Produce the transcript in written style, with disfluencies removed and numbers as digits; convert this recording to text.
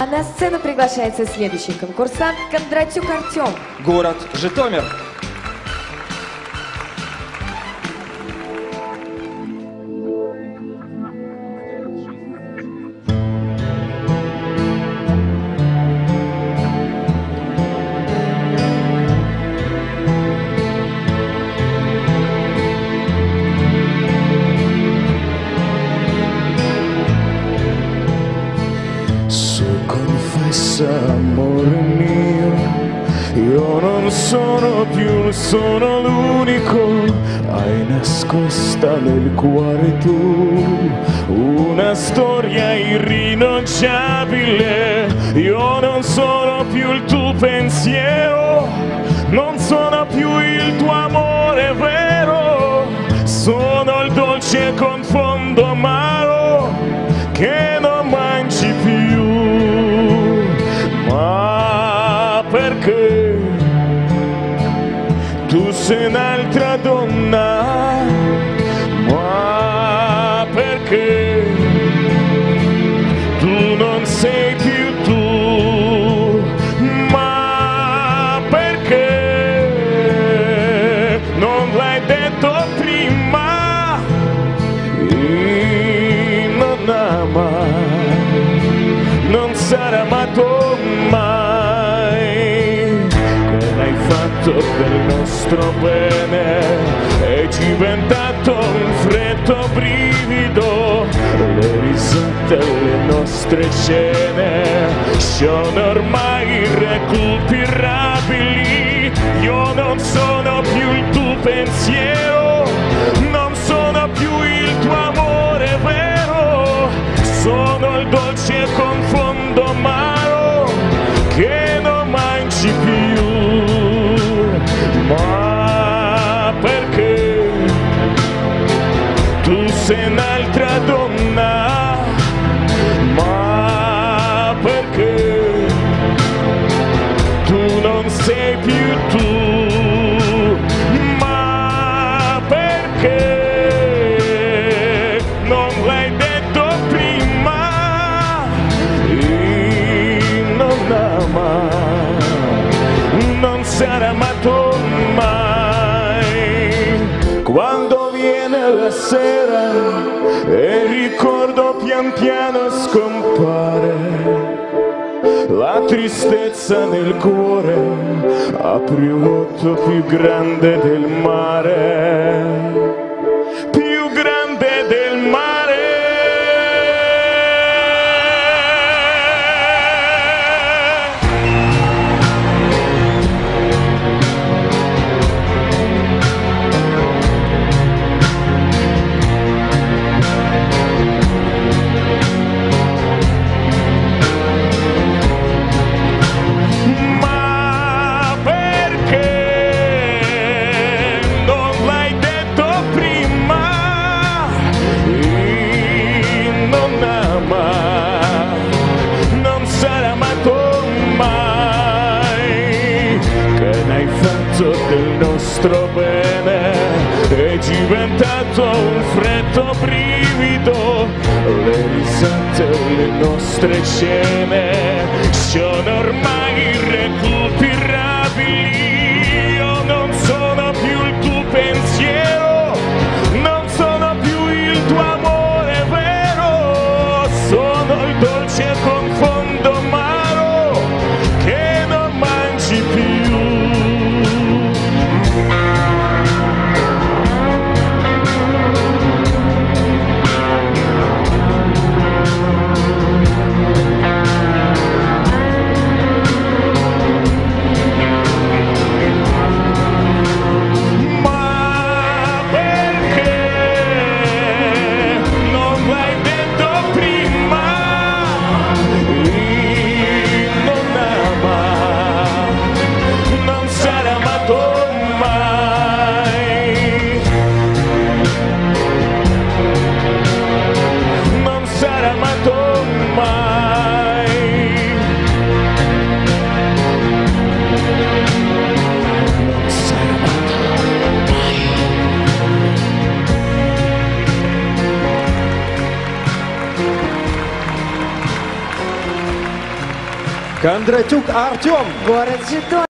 А на сцену приглашается следующий конкурсант Кондратюк Артем. Город Житомир. Amore mio, io non sono più, sono l'unico, hai nascosta nel cuore tu una storia irrinunciabile. Io non sono più il tuo pensiero, non sono più il tuo amore vero, sono il dolce con fondo amaro che non mangi più. Ma perché tu sei un'altra donna? Ma perché tu non sei più tu? Ma perché non l'hai detto prima? E non ama, non sarà amato mai. Cosa hai fatto del nostro bene? È diventato un freddo brivido. Le risate alle nostre scene sono ormai irrecuperabili. Io non sono più il tuo pensiero, non sono più il tuo amore vero, sono il dolce con fondo amaro che non mangi più. Ma perché tu sei un'altra donna? Ma perché tu non sei più tu? Ma perché non l'hai detto prima? E non ama, non sarà amato mai. Quando viene la sera e il ricordo pian piano scompare, la tristezza nel cuore apri un vuoto più grande del mare, più grande del mare. Del nostro bene è diventato un freddo brivido. Le risate alle nostre scene sono ormai irrecuperabili. Io non sono più il tuo pensiero, non sono più il tuo amore vero, sono il dolce con fondo amaro che non mangi più. Кондратюк Артем. Город Житомир.